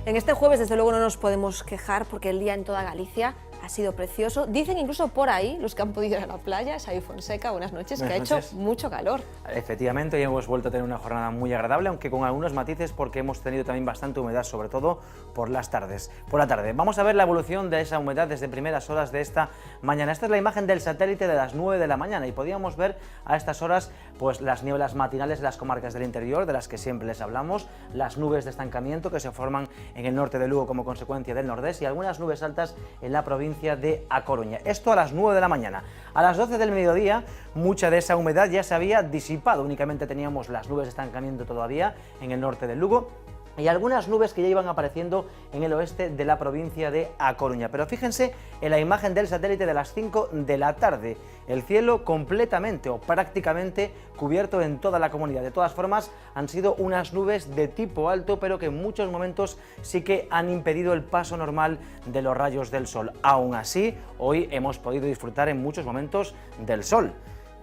En este jueves, desde luego, no nos podemos quejar porque el día en toda Galicia ha sido precioso. Dicen incluso por ahí, los que han podido ir a la playa, Xavi Fonseca, buenas noches, que ha hecho mucho calor. Efectivamente, hoy hemos vuelto a tener una jornada muy agradable, aunque con algunos matices porque hemos tenido también bastante humedad, sobre todo por las tardes. Por la tarde, vamos a ver la evolución de esa humedad desde primeras horas de esta mañana. Esta es la imagen del satélite de las 9 de la mañana y podíamos ver a estas horas pues las nieblas matinales de las comarcas del interior, de las que siempre les hablamos, las nubes de estancamiento que se forman en el norte de Lugo como consecuencia del nordés y algunas nubes altas en la provincia de A Coruña. Esto a las 9 de la mañana. A las 12 del mediodía, mucha de esa humedad ya se había disipado. Únicamente teníamos las nubes de estancamiento todavía en el norte de Lugo y algunas nubes que ya iban apareciendo en el oeste de la provincia de A Coruña. Pero fíjense en la imagen del satélite de las 5 de la tarde. El cielo completamente o prácticamente cubierto en toda la comunidad. De todas formas, han sido unas nubes de tipo alto, pero que en muchos momentos sí que han impedido el paso normal de los rayos del sol. Aún así, hoy hemos podido disfrutar en muchos momentos del sol.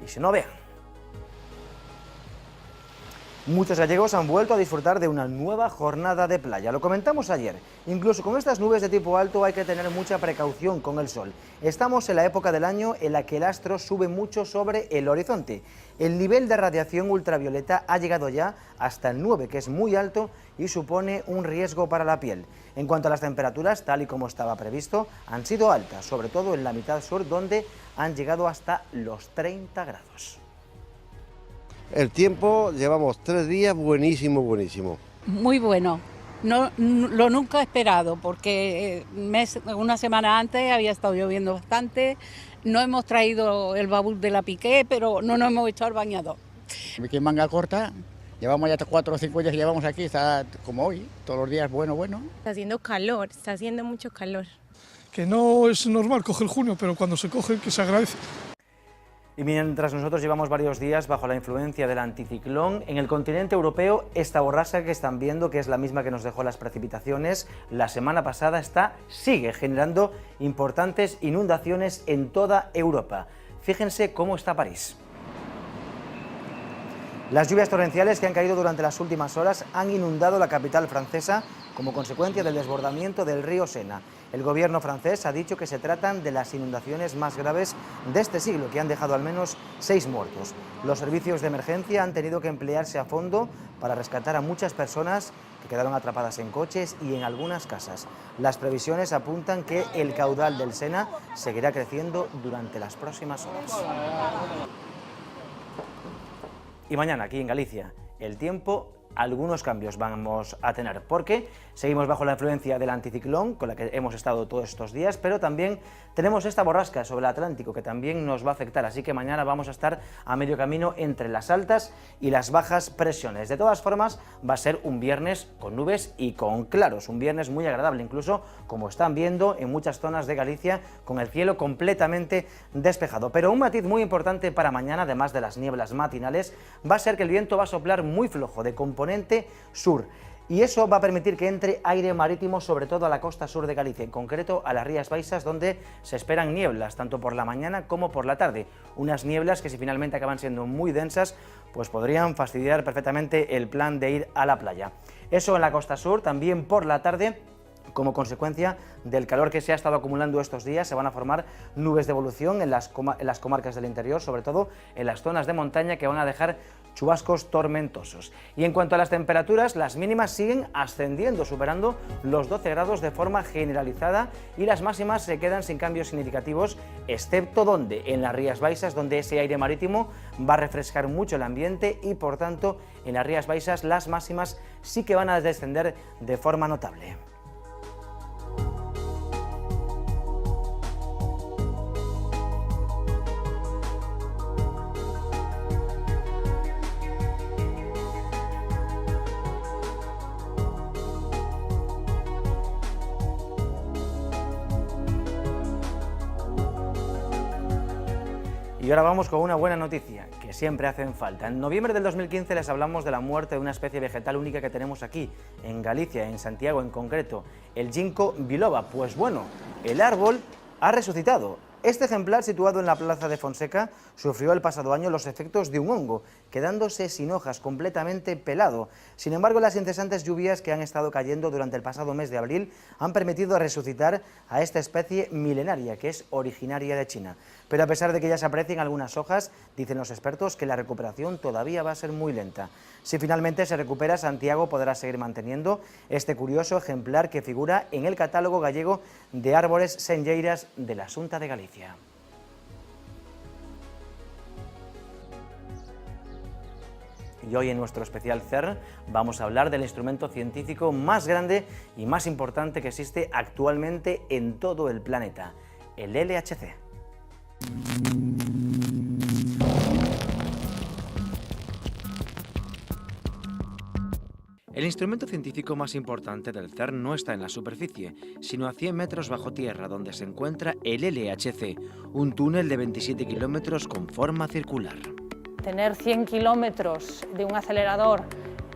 Y si no, vean. Muchos gallegos han vuelto a disfrutar de una nueva jornada de playa. Lo comentamos ayer. Incluso con estas nubes de tipo alto hay que tener mucha precaución con el sol. Estamos en la época del año en la que el astro sube mucho sobre el horizonte. El nivel de radiación ultravioleta ha llegado ya hasta el 9, que es muy alto y supone un riesgo para la piel. En cuanto a las temperaturas, tal y como estaba previsto, han sido altas, sobre todo en la mitad sur, donde han llegado hasta los 30 grados. El tiempo, llevamos 3 días buenísimo, buenísimo. Muy bueno, no, lo nunca esperado, porque una semana antes había estado lloviendo bastante, no hemos traído el baúl de la Piqué, pero no nos hemos echado al bañador. Aquí en manga corta, llevamos ya 4 o 5 días que llevamos aquí, está como hoy, todos los días bueno. Está haciendo calor, está haciendo mucho calor. Que no es normal coger junio, pero cuando se coge, que se agradece. Y mientras nosotros llevamos varios días bajo la influencia del anticiclón, en el continente europeo esta borrasca que están viendo, que es la misma que nos dejó las precipitaciones la semana pasada, sigue generando importantes inundaciones en toda Europa. Fíjense cómo está París. Las lluvias torrenciales que han caído durante las últimas horas han inundado la capital francesa como consecuencia del desbordamiento del río Sena. El gobierno francés ha dicho que se tratan de las inundaciones más graves de este siglo, que han dejado al menos 6 muertos. Los servicios de emergencia han tenido que emplearse a fondo para rescatar a muchas personas que quedaron atrapadas en coches y en algunas casas. Las previsiones apuntan que el caudal del Sena seguirá creciendo durante las próximas horas. Y mañana, aquí en Galicia, el tiempo, algunos cambios vamos a tener, porque seguimos bajo la influencia del anticiclón, con la que hemos estado todos estos días, pero también tenemos esta borrasca sobre el Atlántico, que también nos va a afectar, así que mañana vamos a estar a medio camino entre las altas y las bajas presiones. De todas formas, va a ser un viernes con nubes y con claros, un viernes muy agradable, incluso, como están viendo, en muchas zonas de Galicia, con el cielo completamente despejado. Pero un matiz muy importante para mañana, además de las nieblas matinales, va a ser que el viento va a soplar muy flojo, de componente sur. Y eso va a permitir que entre aire marítimo, sobre todo a la costa sur de Galicia, en concreto a las Rías Baixas, donde se esperan nieblas, tanto por la mañana como por la tarde. Unas nieblas que, si finalmente acaban siendo muy densas, pues podrían fastidiar perfectamente el plan de ir a la playa. Eso en la costa sur, también por la tarde. Como consecuencia del calor que se ha estado acumulando estos días, se van a formar nubes de evolución en las comarcas del interior, sobre todo en las zonas de montaña, que van a dejar chubascos tormentosos. Y en cuanto a las temperaturas, las mínimas siguen ascendiendo, superando los 12 grados de forma generalizada, y las máximas se quedan sin cambios significativos, excepto en las Rías Baixas, donde ese aire marítimo va a refrescar mucho el ambiente y, por tanto, en las Rías Baixas las máximas sí que van a descender de forma notable. Y ahora vamos con una buena noticia, que siempre hacen falta. En noviembre del 2015 les hablamos de la muerte de una especie vegetal única que tenemos aquí, en Galicia, en Santiago en concreto, el ginkgo biloba. Pues bueno, el árbol ha resucitado Este ejemplar, situado en la plaza de Fonseca, sufrió el pasado año los efectos de un hongo, quedándose sin hojas, completamente pelado. Sin embargo, las incesantes lluvias que han estado cayendo durante el pasado mes de abril han permitido resucitar a esta especie milenaria, que es originaria de China. Pero a pesar de que ya se aprecian algunas hojas, dicen los expertos que la recuperación todavía va a ser muy lenta. Si finalmente se recupera, Santiago podrá seguir manteniendo este curioso ejemplar que figura en el catálogo gallego de árboles senlleiras de la Xunta de Galicia. Y hoy en nuestro especial CERN vamos a hablar del instrumento científico más grande y más importante que existe actualmente en todo el planeta, el LHC. El instrumento científico más importante del CERN no está en la superficie, sino a 100 metros bajo tierra, donde se encuentra el LHC, un túnel de 27 kilómetros con forma circular. Tener 100 kilómetros de un acelerador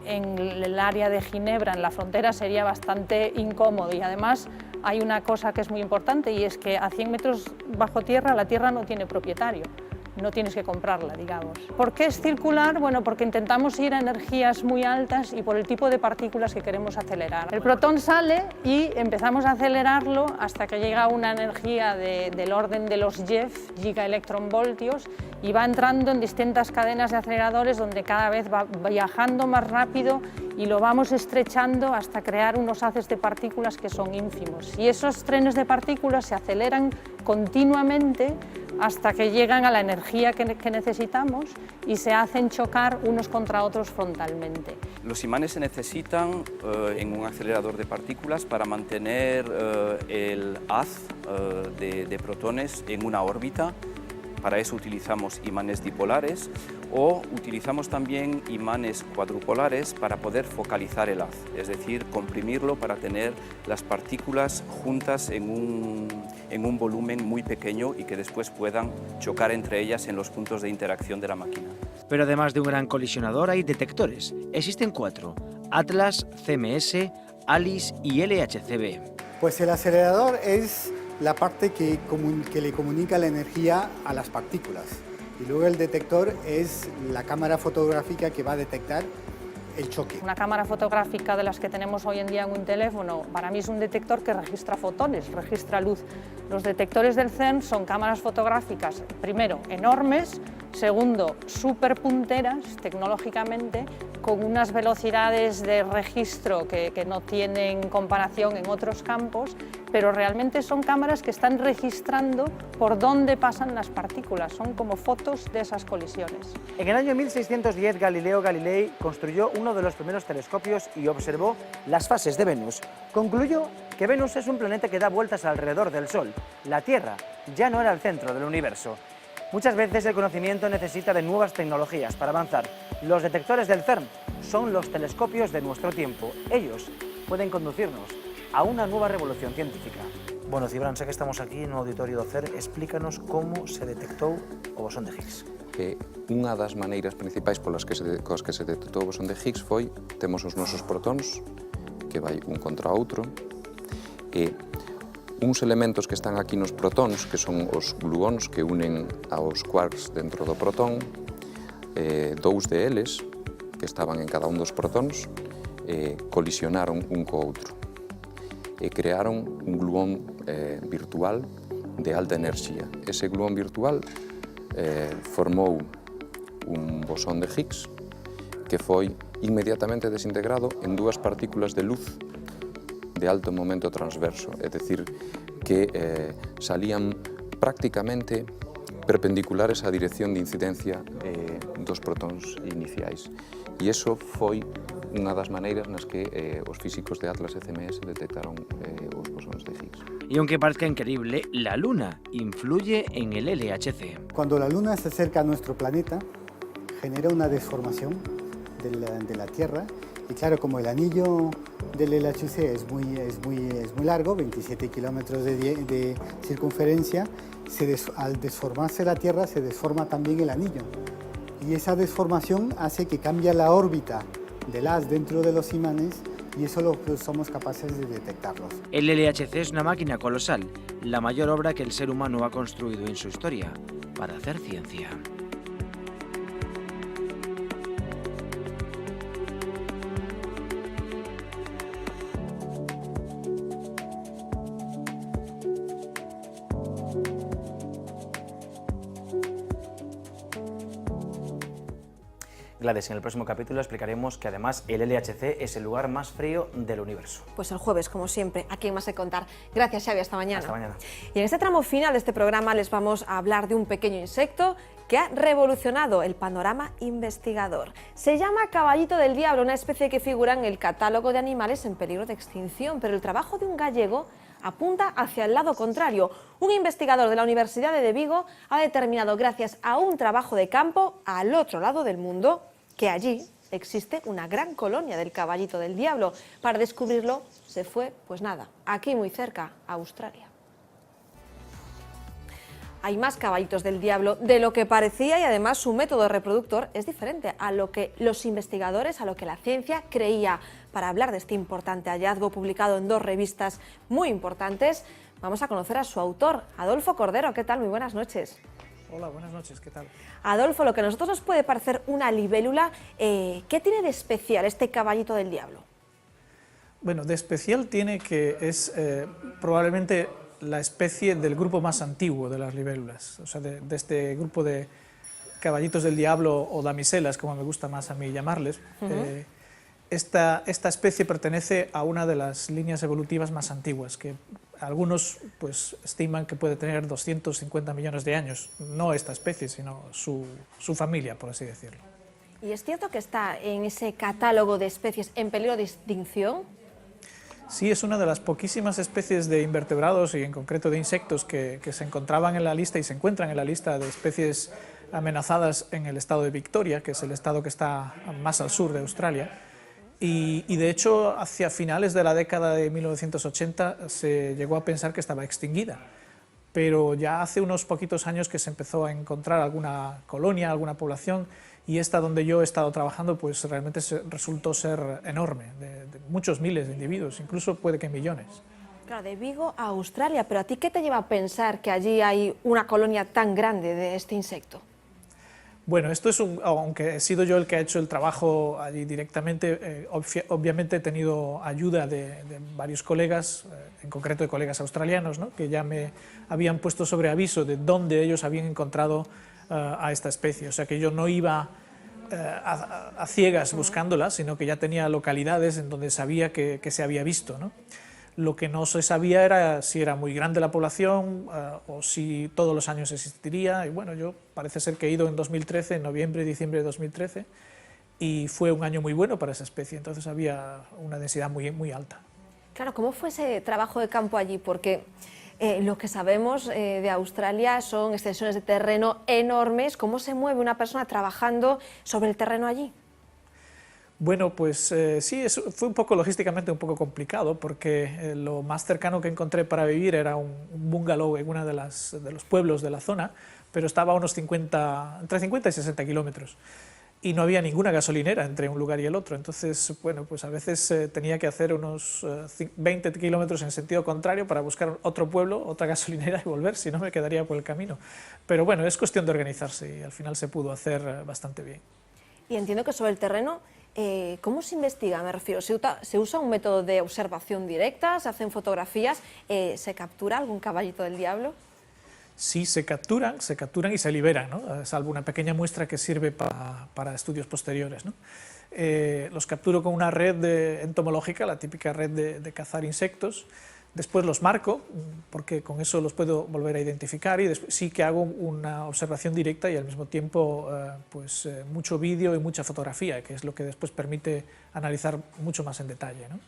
en el área de Ginebra, en la frontera, sería bastante incómodo, y además hay una cosa que es muy importante, y es que a 100 metros bajo tierra la tierra no tiene propietario. No tienes que comprarla, digamos. ¿Por qué es circular? Bueno, porque intentamos ir a energías muy altas y por el tipo de partículas que queremos acelerar. El protón sale y empezamos a acelerarlo hasta que llega a una energía del orden de los GeV, gigaelectronvoltios, y va entrando en distintas cadenas de aceleradores donde cada vez va viajando más rápido y lo vamos estrechando hasta crear unos haces de partículas que son ínfimos. Y esos trenes de partículas se aceleran continuamente hasta que llegan a la energía que necesitamos y se hacen chocar unos contra otros frontalmente. Los imanes se necesitan en un acelerador de partículas para mantener el haz de protones en una órbita. Para eso utilizamos imanes dipolares o utilizamos también imanes cuadrupolares para poder focalizar el haz, es decir, comprimirlo para tener las partículas juntas en un volumen muy pequeño y que después puedan chocar entre ellas en los puntos de interacción de la máquina. Pero además de un gran colisionador hay detectores. Existen 4: Atlas, CMS, ALICE y LHCb. Pues el acelerador es la parte que le comunica la energía a las partículas. Y luego el detector es la cámara fotográfica que va a detectar el choque. Una cámara fotográfica de las que tenemos hoy en día en un teléfono, para mí es un detector que registra fotones, registra luz. Los detectores del CERN son cámaras fotográficas, primero, enormes, segundo, súper punteras tecnológicamente, con unas velocidades de registro que no tienen comparación en otros campos, pero realmente son cámaras que están registrando por dónde pasan las partículas, son como fotos de esas colisiones. En el año 1610 Galileo Galilei construyó uno de los primeros telescopios y observó las fases de Venus. Concluyó que Venus es un planeta que da vueltas alrededor del Sol. La Tierra ya no era el centro del universo. Muchas veces el conocimiento necesita de nuevas tecnologías para avanzar. Los detectores del CERN son los telescopios de nuestro tiempo. Ellos pueden conducirnos a una nueva revolución científica. Bueno, Cibran, sé que estamos aquí en un auditorio do CERN. Explícanos como se detectou o bosón de Higgs. Unha das maneiras principais coas que se detectou o bosón de Higgs foi temos os nosos protóns que vai un contra outro e uns elementos que están aquí nos protóns, que son os gluóns que unen aos quarks dentro do protón, dous deles que estaban en cada un dos protóns colisionaron un co outro e crearon un gluón virtual de alta enerxía. Ese gluón virtual formou un bosón de Higgs que foi inmediatamente desintegrado en dúas partículas de luz de alto momento transverso, é dicir, que salían prácticamente perpendiculares á dirección de incidencia dos protóns iniciais. E iso foi unha das maneiras nas que os físicos de Atlas e CMS detectaron os bosóns de Higgs. Y aunque parezca increíble, la Luna influye en el LHC. Cuando la Luna se acerca a nuestro planeta, genera una deformación de la Tierra. Y claro, como el anillo del LHC es muy largo, 27 kilómetros de circunferencia, al desformarse la Tierra se desforma también el anillo. Y esa deformación hace que cambie la órbita del haz dentro de los imanes y eso somos capaces de detectarlos. El LHC es una máquina colosal, la mayor obra que el ser humano ha construido en su historia para hacer ciencia. Gladys, en el próximo capítulo explicaremos que además el LHC es el lugar más frío del universo. Pues el jueves, como siempre, aquí hay más que contar. Gracias, Xavi, hasta mañana. Hasta mañana. Y en este tramo final de este programa les vamos a hablar de un pequeño insecto que ha revolucionado el panorama investigador. Se llama caballito del diablo, una especie que figura en el catálogo de animales en peligro de extinción, pero el trabajo de un gallego apunta hacia el lado contrario. Un investigador de la Universidad de Vigo ha determinado, gracias a un trabajo de campo al otro lado del mundo, que allí existe una gran colonia del caballito del diablo. Para descubrirlo se fue, pues nada, aquí muy cerca, a Australia. Hay más caballitos del diablo de lo que parecía y además su método reproductor es diferente a lo que los investigadores, a lo que la ciencia creía. Para hablar de este importante hallazgo publicado en 2 revistas muy importantes, vamos a conocer a su autor, Adolfo Cordero. ¿Qué tal? Muy buenas noches. Hola, buenas noches, ¿qué tal? Adolfo, lo que a nosotros nos puede parecer una libélula, ¿qué tiene de especial este caballito del diablo? Bueno, de especial tiene que es probablemente la especie del grupo más antiguo de las libélulas, o sea, de este grupo de caballitos del diablo o damiselas, como me gusta más a mí llamarles. Esta especie pertenece a una de las líneas evolutivas más antiguas, que algunos pues estiman que puede tener 250 millones de años, no esta especie, sino su familia, por así decirlo. ¿Y es cierto que está en ese catálogo de especies en peligro de extinción? Sí, es una de las poquísimas especies de invertebrados y en concreto de insectos que se encontraban en la lista y se encuentran en la lista de especies amenazadas en el estado de Victoria, que es el estado que está más al sur de Australia. Y de hecho, hacia finales de la década de 1980 se llegó a pensar que estaba extinguida, pero ya hace unos poquitos años que se empezó a encontrar alguna colonia, alguna población, y esta donde yo he estado trabajando pues realmente resultó ser enorme, de muchos miles de individuos, incluso puede que millones. Claro, de Vigo a Australia, pero ¿a ti qué te lleva a pensar que allí hay una colonia tan grande de este insecto? Bueno, esto es aunque he sido yo el que ha hecho el trabajo allí directamente, obviamente he tenido ayuda de varios colegas, en concreto de colegas australianos, ¿no?, que ya me habían puesto sobre aviso de dónde ellos habían encontrado a esta especie. O sea que yo no iba a ciegas buscándola, sino que ya tenía localidades en donde sabía que se había visto, ¿no? Lo que no se sabía era si era muy grande la población o si todos los años existiría. Y bueno, yo parece ser que he ido en 2013, en noviembre y diciembre de 2013, y fue un año muy bueno para esa especie, entonces había una densidad muy alta. Claro, ¿cómo fue ese trabajo de campo allí? Porque lo que sabemos de Australia son extensiones de terreno enormes. ¿Cómo se mueve una persona trabajando sobre el terreno allí? Bueno, pues sí, fue un poco logísticamente un poco complicado porque lo más cercano que encontré para vivir era un bungalow en uno de los pueblos de la zona, pero estaba a unos entre 50 y 60 kilómetros y no había ninguna gasolinera entre un lugar y el otro. Entonces, bueno, pues a veces tenía que hacer unos 20 kilómetros en sentido contrario para buscar otro pueblo, otra gasolinera y volver, si no me quedaría por el camino. Pero bueno, es cuestión de organizarse y al final se pudo hacer bastante bien. Y entiendo que sobre el terreno, ¿cómo se investiga? Me refiero, ¿se usa un método de observación directa? ¿Se hacen fotografías? ¿Se captura algún caballito del diablo? Sí, se capturan y se liberan, ¿no?, salvo una pequeña muestra que sirve para estudios posteriores, ¿no? Los capturo con una red entomológica, la típica red de cazar insectos. Después los marco, porque con eso los puedo volver a identificar, y después sí que hago una observación directa y al mismo tiempo mucho vídeo y mucha fotografía, que es lo que después permite analizar mucho más en detalle, ¿no?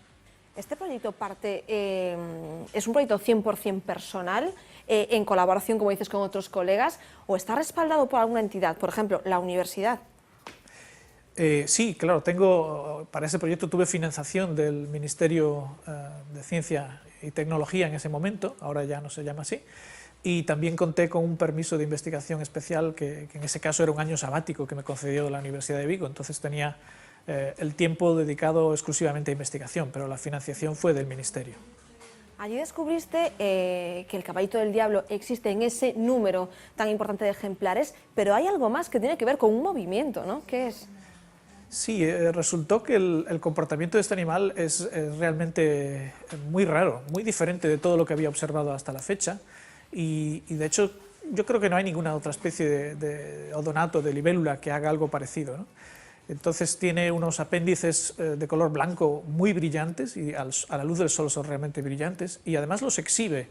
Este proyecto es un proyecto 100% personal, en colaboración, como dices, con otros colegas, o está respaldado por alguna entidad, por ejemplo, la universidad. Sí, claro, para ese proyecto tuve financiación del Ministerio de Ciencia y Tecnología en ese momento, ahora ya no se llama así, y también conté con un permiso de investigación especial que en ese caso era un año sabático que me concedió la Universidad de Vigo, entonces tenía el tiempo dedicado exclusivamente a investigación, pero la financiación fue del Ministerio. Allí descubriste que el caballito del diablo existe en ese número tan importante de ejemplares, pero hay algo más que tiene que ver con un movimiento, ¿no? ¿Qué es? Sí, resultó que el comportamiento de este animal es realmente muy raro, muy diferente de todo lo que había observado hasta la fecha, y de hecho yo creo que no hay ninguna otra especie de odonato, de libélula, que haga algo parecido, ¿no? Entonces tiene unos apéndices de color blanco muy brillantes, y a la luz del sol son realmente brillantes, y además los exhibe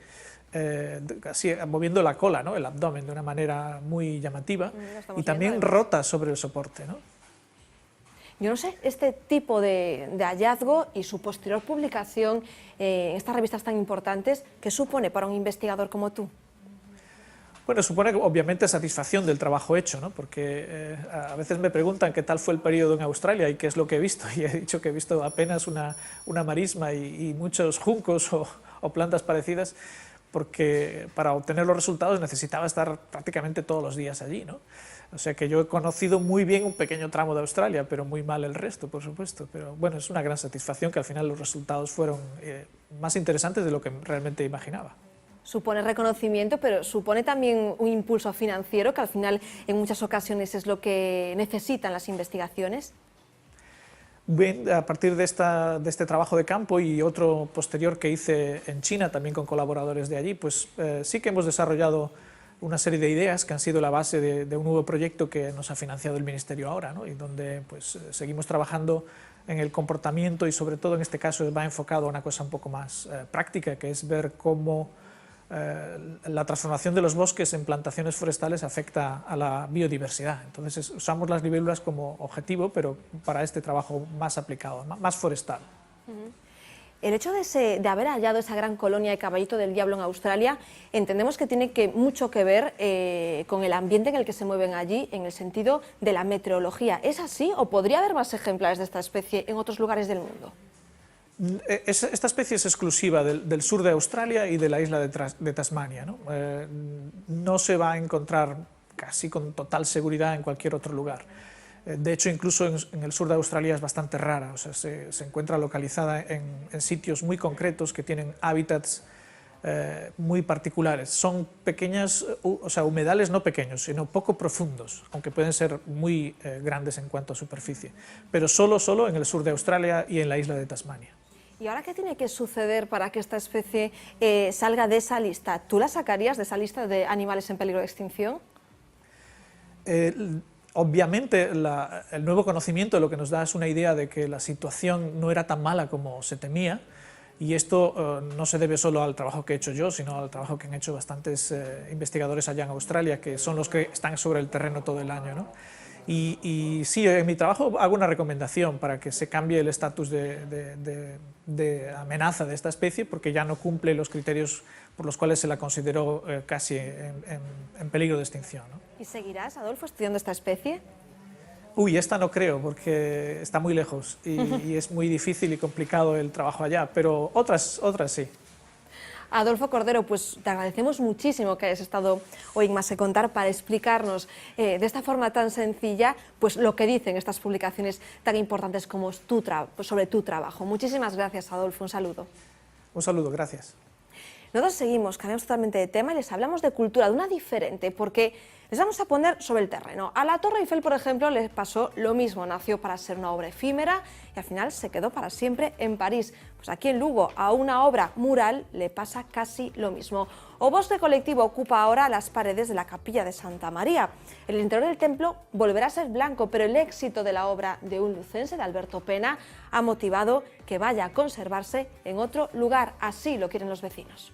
así, moviendo la cola, ¿no? El abdomen, de una manera muy llamativa, y también rota sobre el soporte, ¿no? Yo no sé, este tipo de hallazgo y su posterior publicación en estas revistas tan importantes, ¿qué supone para un investigador como tú? Bueno, supone obviamente satisfacción del trabajo hecho, ¿no? Porque a veces me preguntan qué tal fue el periodo en Australia y qué es lo que he visto, y he dicho que he visto apenas una marisma y muchos juncos o plantas parecidas, porque para obtener los resultados necesitaba estar prácticamente todos los días allí, ¿no? O sea que yo he conocido muy bien un pequeño tramo de Australia, pero muy mal el resto, por supuesto. Pero bueno, es una gran satisfacción que al final los resultados fueron más interesantes de lo que realmente imaginaba. Supone reconocimiento, pero supone también un impulso financiero, que al final en muchas ocasiones es lo que necesitan las investigaciones. Bien, a partir de este trabajo de campo y otro posterior que hice en China, también con colaboradores de allí, pues sí que hemos desarrollado una serie de ideas que han sido la base de un nuevo proyecto que nos ha financiado el Ministerio ahora, ¿no? Y donde pues, seguimos trabajando en el comportamiento, y sobre todo en este caso va enfocado a una cosa un poco más práctica, que es ver cómo la transformación de los bosques en plantaciones forestales afecta a la biodiversidad. Entonces usamos las libélulas como objetivo, pero para este trabajo más aplicado, más forestal. El hecho de haber hallado esa gran colonia de caballito del diablo en Australia, entendemos que tiene mucho que ver con el ambiente en el que se mueven allí, en el sentido de la meteorología. ¿Es así o podría haber más ejemplares de esta especie en otros lugares del mundo? Esta especie es exclusiva del sur de Australia y de la isla de Tasmania, ¿no? No se va a encontrar casi con total seguridad en cualquier otro lugar. De hecho, incluso en el sur de Australia es bastante rara, o sea, se encuentra localizada en sitios muy concretos que tienen hábitats muy particulares. Son pequeñas, o sea, humedales no pequeños, sino poco profundos, aunque pueden ser muy grandes en cuanto a superficie, pero solo en el sur de Australia y en la isla de Tasmania. ¿Y ahora qué tiene que suceder para que esta especie salga de esa lista? ¿Tú la sacarías de esa lista de animales en peligro de extinción? Obviamente el nuevo conocimiento lo que nos da es una idea de que la situación no era tan mala como se temía, y esto no se debe solo al trabajo que he hecho yo, sino al trabajo que han hecho bastantes investigadores allá en Australia, que son los que están sobre el terreno todo el año, ¿no? Y sí, en mi trabajo hago una recomendación para que se cambie el estatus de amenaza de esta especie, porque ya no cumple los criterios por los cuales se la consideró casi en peligro de extinción, ¿no? ¿Y seguirás, Adolfo, estudiando esta especie? Uy, esta no creo, porque está muy lejos y es muy difícil y complicado el trabajo allá, pero otras sí. Adolfo Cordero, pues te agradecemos muchísimo que hayas estado hoy en Más que Contar para explicarnos de esta forma tan sencilla pues lo que dicen estas publicaciones tan importantes como sobre tu trabajo. Muchísimas gracias, Adolfo, un saludo. Un saludo, gracias. Nosotros seguimos, cambiamos totalmente de tema y les hablamos de cultura, de una diferente, porque les vamos a poner sobre el terreno. A la Torre Eiffel, por ejemplo, les pasó lo mismo. Nació para ser una obra efímera y al final se quedó para siempre en París. Pues aquí en Lugo, a una obra mural le pasa casi lo mismo. O Bosque Colectivo ocupa ahora las paredes de la Capilla de Santa María. El interior del templo volverá a ser blanco, pero el éxito de la obra de un lucense, de Alberto Pena, ha motivado que vaya a conservarse en otro lugar. Así lo quieren los vecinos.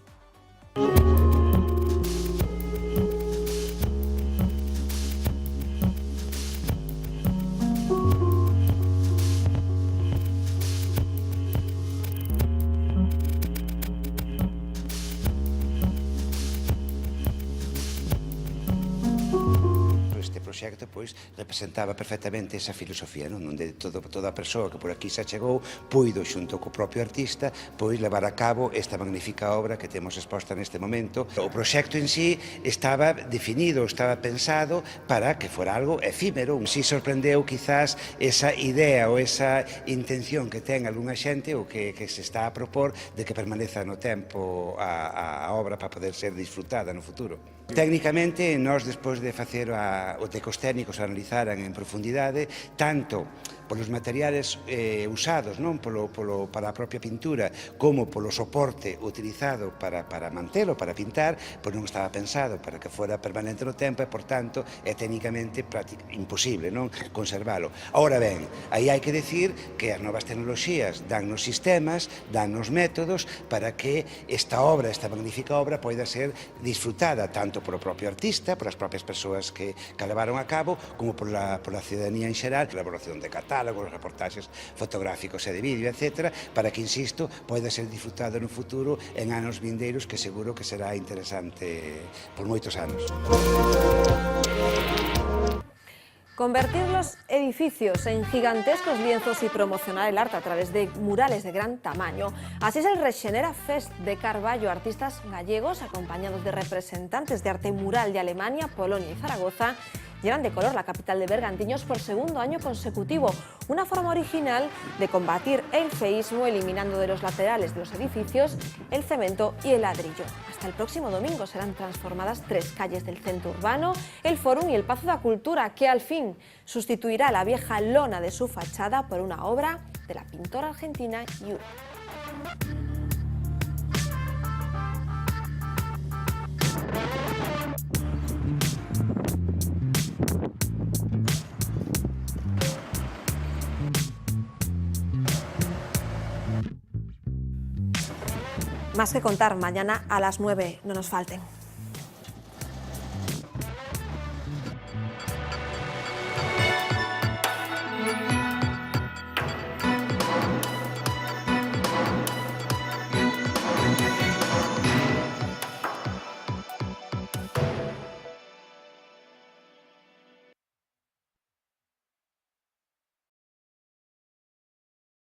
proxecto pois representaba perfectamente esa filosofía, non? Onde toda a persoa que por aquí se chegou puido, xunto co propio artista, pois levar a cabo esta magnífica obra que temos exposta neste momento. O proxecto en sí estaba definido, estaba pensado para que fora algo efímero. Si sorprendeu quizás esa idea ou esa intención que ten algunha xente ou que se está a propor de que permaneza no tempo a obra para poder ser disfrutada no futuro. Técnicamente, nós, despois de facer o que os técnicos analizaran en profundidade, tanto polos materiales usados non para a propia pintura como polo soporte utilizado para mantelo, para pintar, pois non estaba pensado para que fora permanente no tempo e, por tanto, é técnicamente imposible non conservalo. Ahora ben, aí hai que decir que as novas tecnoloxías dannos sistemas, dannos métodos para que esta obra, esta magnífica obra, poida ser disfrutada tanto polo propio artista, polas propias persoas que a levaron a cabo, como pola ciudadanía en xeral, a elaboración de catálogos, reportaxes fotográficos e de vídeo, etc., para que, insisto, poida ser disfrutado no futuro en anos vindeiros, que seguro que será interesante por moitos anos. Convertir los edificios en gigantescos lienzos y promocionar el arte a través de murales de gran tamaño. Así es el Rexenera Fest de Carballo. Artistas gallegos, acompañados de representantes de arte mural de Alemania, Polonia y Zaragoza, llenan de color la capital de Bergantiños por segundo año consecutivo. Una forma original de combatir el feísmo, eliminando de los laterales de los edificios el cemento y el ladrillo. Hasta el próximo domingo serán transformadas 3 calles del centro urbano, el Fórum y el Pazo da Cultura, que al fin sustituirá la vieja lona de su fachada por una obra de la pintora argentina Yuri. Más que contar, mañana a las 9, no nos falten.